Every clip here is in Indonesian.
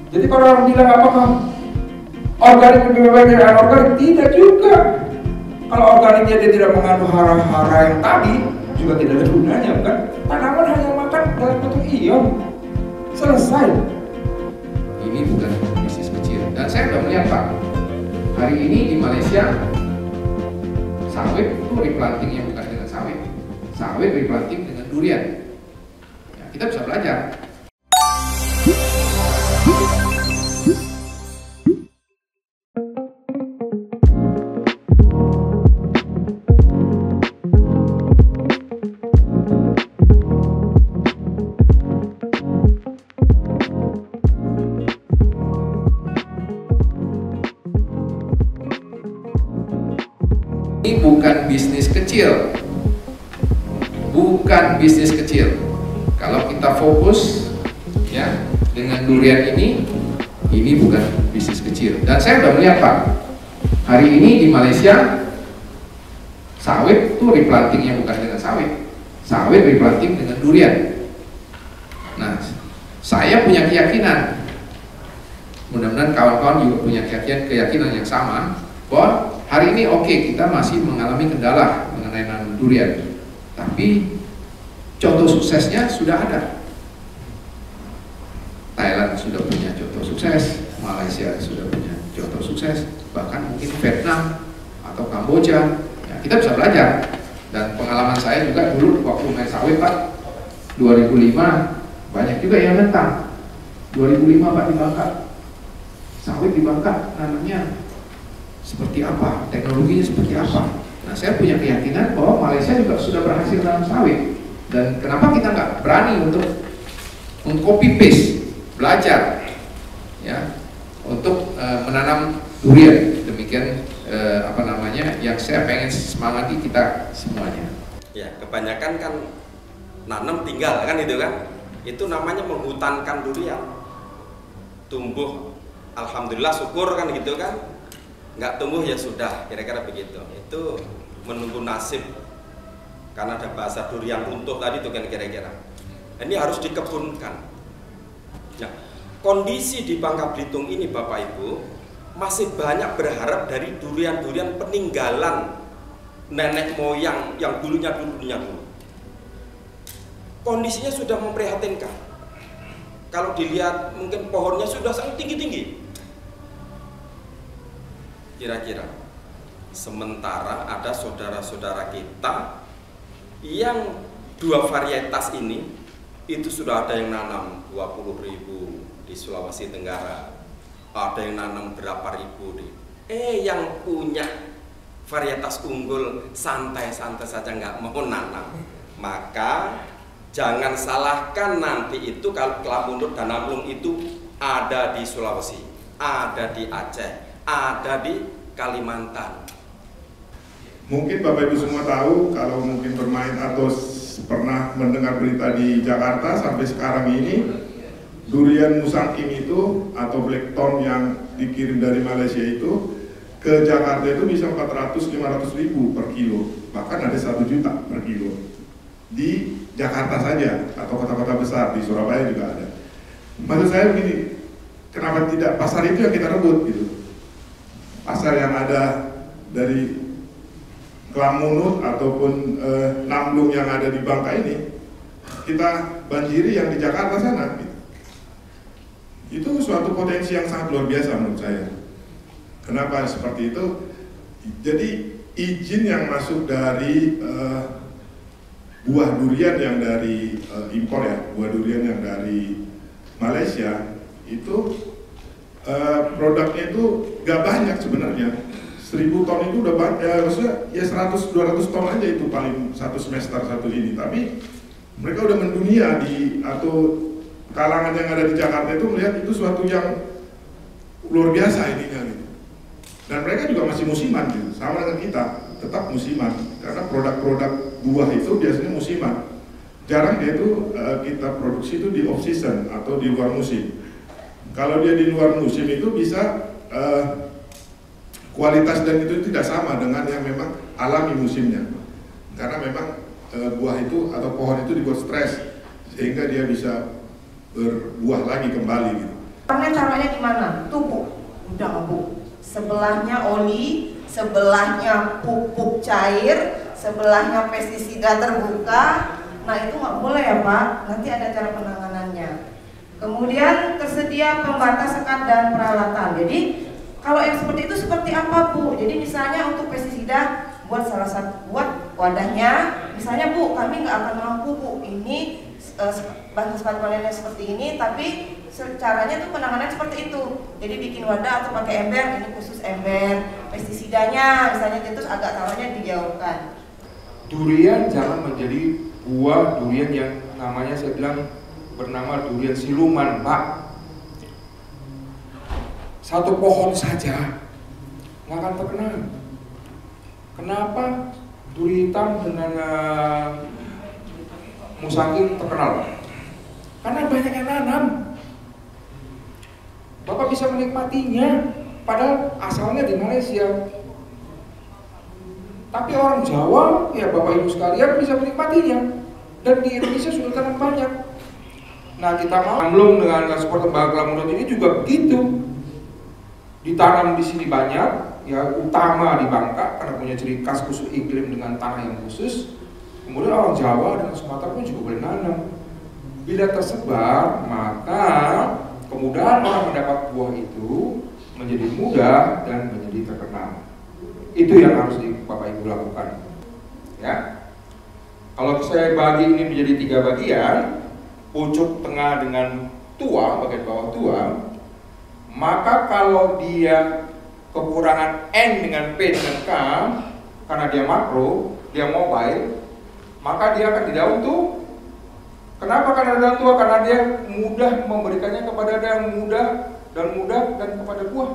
Jadi kalau orang bilang apakah organik lebih baik dari anorganik? Tidak juga. Kalau organiknya dia tidak mengandung hara-hara yang tadi, juga tidak ada gunanya, bukan? Tanaman hanya makan dalam bentuk ion. Selesai. Ini bukan bisnis kecil. Dan saya sudah melihat Pak, hari ini di Malaysia sawit itu replantingnya bukan dengan sawit, sawit replanting dengan durian. Ya, kita bisa belajar. Ini bukan bisnis kecil, bukan bisnis kecil. Kalau kita fokus ya dengan durian ini bukan bisnis kecil. Dan saya sudah melihat Pak, hari ini di Malaysia sawit itu replantingnya bukan dengan sawit, sawit replanting dengan durian. Nah, saya punya keyakinan, mudah-mudahan kawan-kawan juga punya keyakinan yang sama, bahwa hari ini kita masih mengalami kendala mengenai nanam durian, tapi contoh suksesnya sudah ada. Thailand sudah punya contoh sukses, Malaysia sudah punya contoh sukses, bahkan mungkin Vietnam atau Kamboja. Ya, kita bisa belajar. Dan pengalaman saya juga dulu waktu main sawit Pak, 2005 banyak juga yang nentang. 2005 Pak di Bangka, sawit di Bangka namanya seperti apa, teknologinya seperti apa. Nah, saya punya keyakinan bahwa Malaysia juga sudah berhasil dalam sawit. Dan kenapa kita nggak berani untuk copy paste, belajar, ya, untuk menanam durian. Demikian yang saya pengen semangati kita semuanya. Ya, kebanyakan kan nanam tinggal kan itu kan. Itu namanya menghutankan durian. Tumbuh, alhamdulillah syukur kan gitu kan. Nggak tumbuh ya sudah, kira-kira begitu. Itu menunggu nasib, karena ada bahasa durian runtuh tadi itu kan kira-kira. Ini harus dikebunkan. Nah, kondisi di Bangka Belitung ini Bapak Ibu masih banyak berharap dari durian-durian peninggalan nenek moyang yang dulunya dulu. Kondisinya sudah memprihatinkan. Kalau dilihat mungkin pohonnya sudah sangat tinggi-tinggi. Kira-kira sementara ada saudara-saudara kita yang dua varietas ini itu sudah ada yang nanam 20.000 di Sulawesi Tenggara, ada yang nanam berapa ribu yang punya varietas unggul santai-santai saja nggak mau nanam. Maka jangan salahkan nanti itu kalau Kelamunut dan Amlung itu ada di Sulawesi, ada di Aceh, ada di Kalimantan. Mungkin Bapak Ibu semua tahu, kalau mungkin bermain atau pernah mendengar berita di Jakarta sampai sekarang ini, durian Musangking itu atau Blackthorn yang dikirim dari Malaysia itu ke Jakarta itu bisa 400-500 ribu per kilo, bahkan ada 1 juta per kilo di Jakarta saja atau kota-kota besar, di Surabaya juga ada. Maksud saya begini, kenapa tidak pasar itu yang kita rebut gitu? Pasar yang ada dari Kelamunut ataupun Namblung yang ada di Bangka ini, kita banjiri yang di Jakarta sana gitu. Itu suatu potensi yang sangat luar biasa menurut saya. Kenapa seperti itu? Jadi izin yang masuk dari buah durian yang dari impor ya, buah durian yang dari Malaysia itu produknya itu gak banyak sebenarnya. 1000 ton itu udah banyak, maksudnya ya 100-200 ton aja itu paling satu semester satu ini. Tapi mereka udah mendunia atau kalangan yang ada di Jakarta itu melihat itu suatu yang luar biasa ininya gitu. Dan mereka juga masih musiman gitu, sama dengan kita, tetap musiman. Karena produk-produk buah itu biasanya musiman. Jarang dia itu kita produksi itu di off season atau di luar musim. Kalau dia di luar musim itu bisa kualitas dan itu tidak sama dengan yang memang alami musimnya. Karena memang buah itu atau pohon itu dibuat stres sehingga dia bisa berbuah lagi kembali gitu. Panen taruhnya di mana? Tubuh. Udah Bu. Sebelahnya oli, sebelahnya pupuk cair, sebelahnya pestisida terbuka. Nah itu nggak boleh ya Pak. Nanti ada cara penanganannya. Kemudian tersedia pembatas sekat dan peralatan. Jadi kalau yang seperti itu seperti apa Bu? Jadi misalnya untuk pestisida buat salah satu buat wadahnya, misalnya Bu, kami nggak akan mampu Bu, ini bahan panennya seperti ini, tapi caranya tuh penanganan seperti itu. Jadi bikin wadah atau pakai ember, ini khusus ember. Pestisidanya misalnya itu agak taruhnya dijauhkan. Durian jangan menjadi buah durian yang namanya saya bilang bernama durian siluman, Pak. Satu pohon saja nggak akan terkenal. Kenapa duri hitam dengan musangking terkenal? Karena banyak yang nanam. Bapak bisa menikmatinya, padahal asalnya di Malaysia. Tapi orang Jawa, ya Bapak Ibu sekalian bisa menikmatinya. Dan di Indonesia sudah tanam banyak. Nah kita mau amlung dengan ekspor tembakau muda ini juga begitu. Ditanam di sini banyak, ya utama di Bangka karena punya ciri khas khusus iklim dengan tanah yang khusus. Kemudian orang Jawa dan Sumatera pun juga boleh nanam. Bila tersebar, maka kemudahan orang mendapat buah itu menjadi mudah dan menjadi terkenal. Itu yang harus Bapak Ibu lakukan. Ya, kalau saya bagi ini menjadi 3 bagian, pucuk tengah dengan tua, bagian bawah tua. Maka kalau dia kekurangan N dengan P dengan K, karena dia makro, dia mobile, maka dia akan di daun tuh. Kenapa? Karena daun tua, karena dia mudah memberikannya kepada yang mudah dan kepada buah.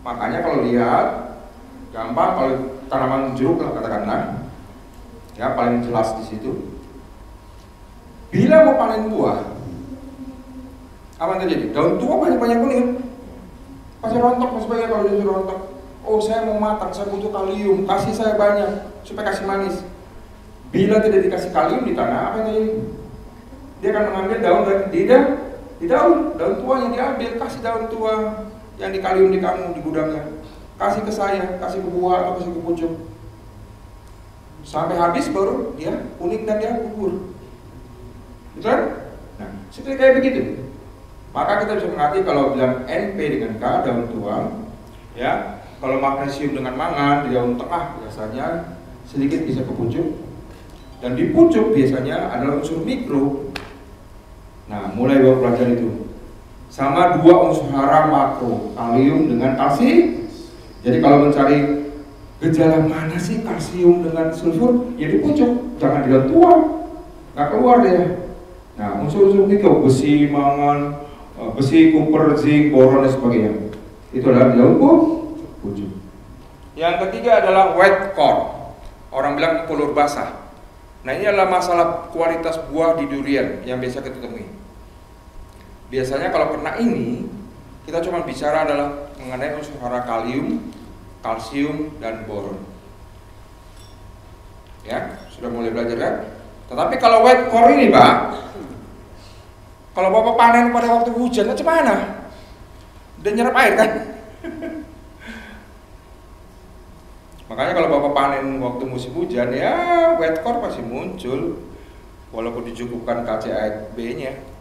Makanya kalau lihat, gampang kalau tanaman jeruk lah katakanlah, ya paling jelas di situ. Bila mau panen buah, apa yang terjadi? Daun tua banyak kuning, pasti rontok, pasti banyak kalau dia rontok. Oh saya mau matang, saya butuh kalium, kasih saya banyak supaya kasih manis. Bila tidak dikasih kalium di tanah, apa yang terjadi? Dia akan mengambil daun di daun tuanya diambil, kasih daun tua yang di kalium di kamu di gudangnya, kasih ke saya, kasih ke buah atau kasih ke pucuk. Sampai habis baru dia kuning dan dia gugur. Betul? Nah, seperti kayak begitu. Maka kita bisa mengerti kalau bilang NP dengan K daun tua, ya. Kalau magnesium dengan mangan di daun tengah biasanya sedikit bisa ke pucuk, dan di pucuk biasanya adalah unsur mikro. Nah, mulai baru belajar itu. Sama 2 unsur hara makro, kalium dengan kalsium. Jadi kalau mencari gejala mana sih kalsium dengan sulfur, ya di pucuk, jangan di daun tua, nggak keluar dia. Nah, unsur-unsur mikro, besi, mangan, besi, kuper, zinc, boron dan sebagainya. Itu adalah di daun pucuk. Yang ketiga adalah wet core. Orang bilang kulur basah. Nah, ini adalah masalah kualitas buah di durian yang biasa kita temui. Biasanya kalau kena ini, kita cuma bicara adalah mengenai unsur hara kalium, kalsium, dan boron. Ya, sudah mulai belajar kan? Tetapi kalau wet core ini, Pak, kalau Bapak panen pada waktu hujan, macam mana? Dan nyerap air kan? Makanya kalau Bapak panen waktu musim hujan, ya wet core pasti muncul, walaupun dicukupkan KCAB-nya.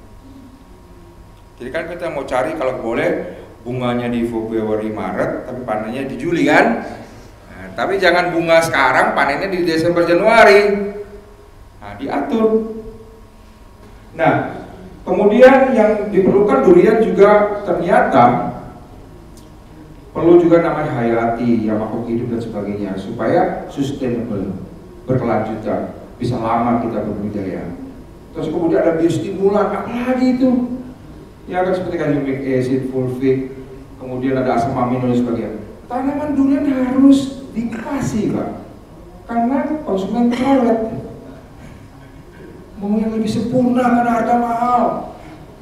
Jadi kan kita mau cari kalau boleh bunganya di Februari Maret, tapi panennya di Juli kan? Nah, tapi jangan bunga sekarang, panennya di Desember Januari. Nah, diatur. Nah, kemudian yang diperlukan durian juga ternyata perlu juga namanya hayati, ya makhluk hidup dan sebagainya, supaya sustainable, berkelanjutan, bisa lama kita berbudidaya. Terus kemudian ada biostimulan, apalagi itu? Ya kan seperti humic acid, fulvic, kemudian ada asam amino dan sebagainya. Tanaman durian harus dikasih, Pak, karena konsumen cerewet, mau yang lebih sempurna karena harga mahal.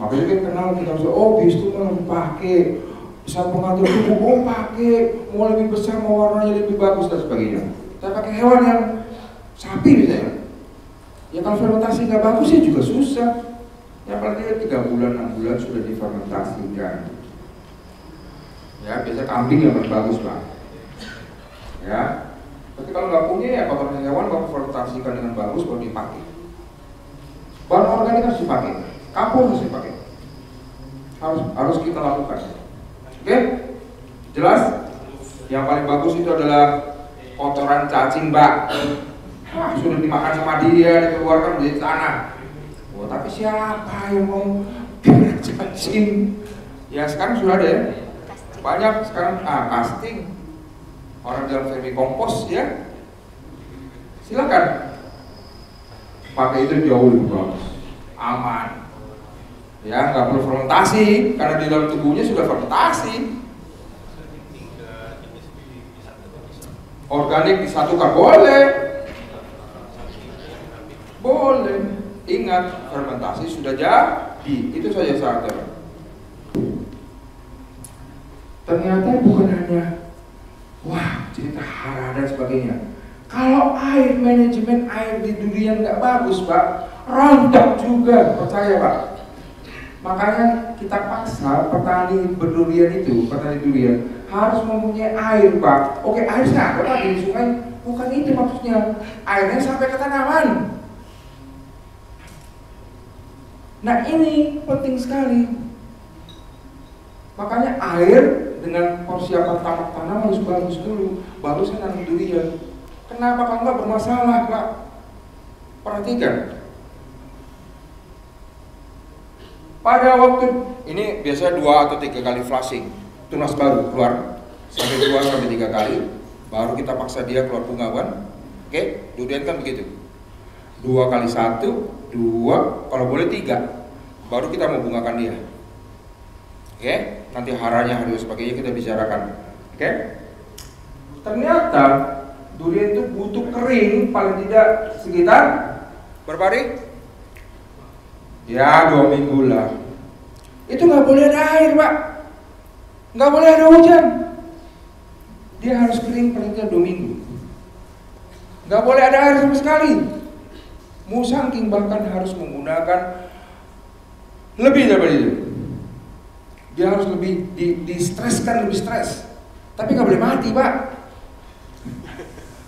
Makanya kita kenal, kita harus biostimulan pakai, bisa pengatur tubuh, pakai, mau lebih besar, mau warnanya lebih bagus dan sebagainya. Kita pakai hewan yang sapi misalnya. Ya kalau fermentasi nggak bagus ya juga susah. Ya paling tidak 3 bulan 6 bulan sudah difermentasikan. Ya biasa kambing yang bagus Pak. Ya. Tapi kalau nggak punya ya kotoran hewan baru fermentasikan dengan bagus baru dipakai. Bahan organik harus dipakai, kapur harus dipakai, harus kita lakukan. Oke, jelas? Yang paling bagus itu adalah kotoran cacing Mbak. Sudah dimakan sama dia, dikeluarkan dari tanah. Oh, tapi siapa yang mau cacing? Ya sekarang sudah ada ya, banyak sekarang casting. Orang dalam vermikompos ya, silakan pakai itu jauh lebih bagus, aman, ya nggak perlu fermentasi karena di dalam tubuhnya sudah fermentasi. Organik disatukan boleh, ingat fermentasi sudah jadi, itu saja syaratnya. Ternyata bukan hanya wah, cerita hara dan sebagainya. Kalau manajemen air di durian nggak bagus, Pak, rontok juga, percaya Pak. Makanya kita paksa petani durian harus mempunyai air, Pak. Oke, air sampai Pak di sungai, bukan itu maksudnya. Airnya sampai ke tanaman. Nah ini penting sekali. Makanya air dengan persiapan tamak tanam harus bagus dulu, baru saya nanam durian. Kenapa kalau nggak bermasalah Pak? Perhatikan. Pada waktu ini biasanya 2 atau 3 kali flushing, tunas baru keluar sampai 2 sampai 3 kali, baru kita paksa dia keluar bunga kan? Oke, durian kan begitu. 2 kali 1, 2, kalau boleh 3, baru kita mau bungakan dia. Oke, nanti haranya harus sebagainya kita bicarakan. Oke, ternyata durian itu butuh kering paling tidak sekitar berapa hari? Ya 2 minggu lah. Itu nggak boleh ada air Pak, nggak boleh ada hujan. Dia harus kering paling tidak 2 minggu. Nggak boleh ada air sama sekali. Musangking bahkan harus menggunakan lebih daripada itu. Dia harus lebih di-streskan, lebih stres. Tapi nggak boleh mati Pak.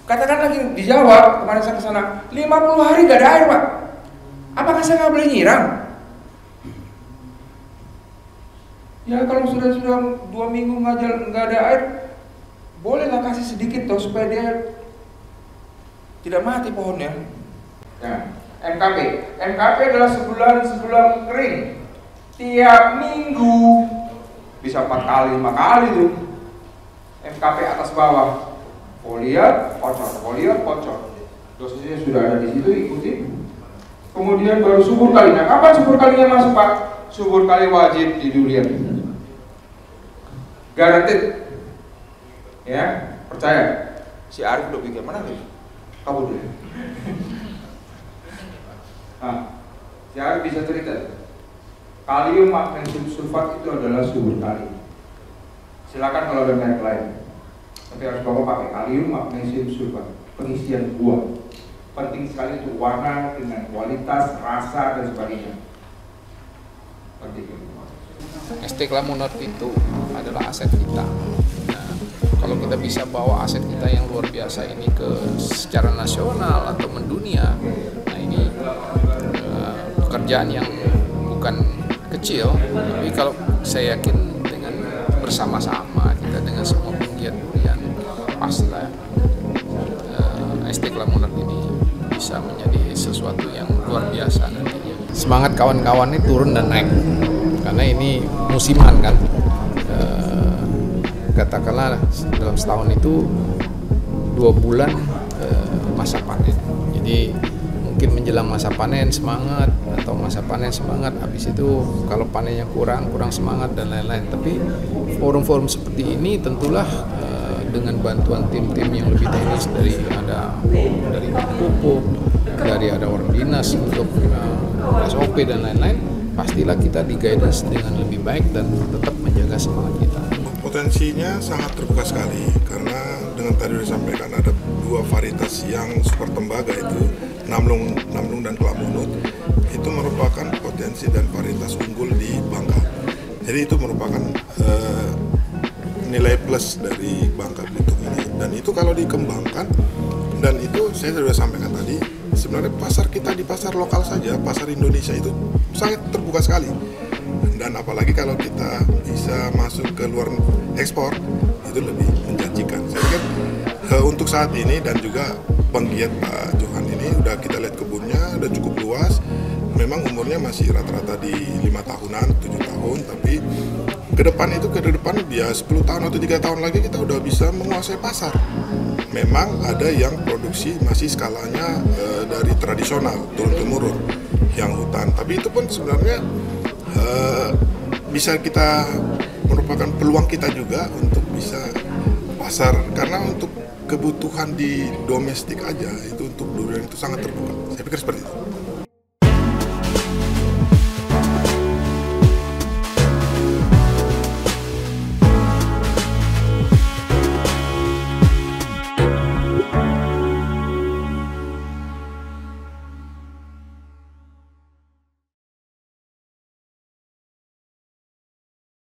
Katakan lagi di Jawa, kemarin saya ke sana 50 hari nggak ada air Pak. Apakah saya nggak boleh nyiram? Ya kalau sudah 2 minggu nggak ada air, bolehlah kasih sedikit toh supaya dia tidak mati pohonnya. Nah, MKP adalah sebulan kering. Tiap minggu bisa 4 kali, 5 kali tuh. MKP atas bawah, foliar, pocor. Dosisnya sudah ada di situ, ikuti. Kemudian baru subur kali. Nah, kapan subur kalinya masuk Pak? Subur kali wajib di durian. Garanted. Ya, percaya. Si Arif udah bikin mana nih? Kabur dulu. Nah, si Arif bisa cerita. Kalium magnesium sulfat itu adalah subur kali. Silakan kalau ada merek lain. Tapi harus Bapak pakai kalium magnesium sulfat. Pengisian buah. Penting sekali itu warna dengan kualitas, rasa dan sebagainya. Penting. ST Klamunot itu adalah aset kita. Nah, kalau kita bisa bawa aset kita yang luar biasa ini ke secara nasional atau mendunia, nah ini pekerjaan yang bukan kecil, tapi kalau saya yakin dengan bersama-sama kita dengan semua penggiat durian, pastilah ST Klamunot ini bisa menjadi sesuatu yang luar biasa nantinya. Semangat kawan-kawan ini turun dan naik karena ini musiman kan. Katakanlah dalam setahun itu 2 bulan masa panen. Jadi mungkin menjelang masa panen semangat, atau masa panen semangat, habis itu kalau panennya kurang semangat dan lain-lain. Tapi forum-forum seperti ini tentulah dengan bantuan tim-tim yang lebih teknis dari pupuk, dari ada orang dinas untuk SOP dan lain-lain, pastilah kita di guidance dengan lebih baik dan tetap menjaga semangat kita. Potensinya sangat terbuka sekali karena dengan tadi disampaikan ada 2 varietas yang super tembaga itu Namlung dan Klamunot, itu merupakan kompetensi dan varietas unggul di Bangka. Jadi itu merupakan nilai plus dari Bangka Belitung ini. Dan itu kalau dikembangkan, dan itu saya sudah sampaikan tadi, sebenarnya pasar kita di pasar lokal saja, pasar Indonesia itu sangat terbuka sekali. Dan apalagi kalau kita bisa masuk ke luar ekspor, itu lebih menjanjikan. Saya pikir untuk saat ini dan juga penggiat Pak Johan ini udah kita lihat kebunnya udah cukup luas. Memang umurnya masih rata-rata di 5 tahunan, 7 tahun, tapi ke depan ya 10 tahun atau 3 tahun lagi kita udah bisa menguasai pasar. Memang ada yang produksi masih skalanya dari tradisional turun-temurun yang hutan, tapi itu pun sebenarnya bisa kita merupakan peluang kita juga untuk bisa pasar, karena untuk kebutuhan di domestik aja itu untuk durian itu sangat terbuka. Saya pikir seperti itu.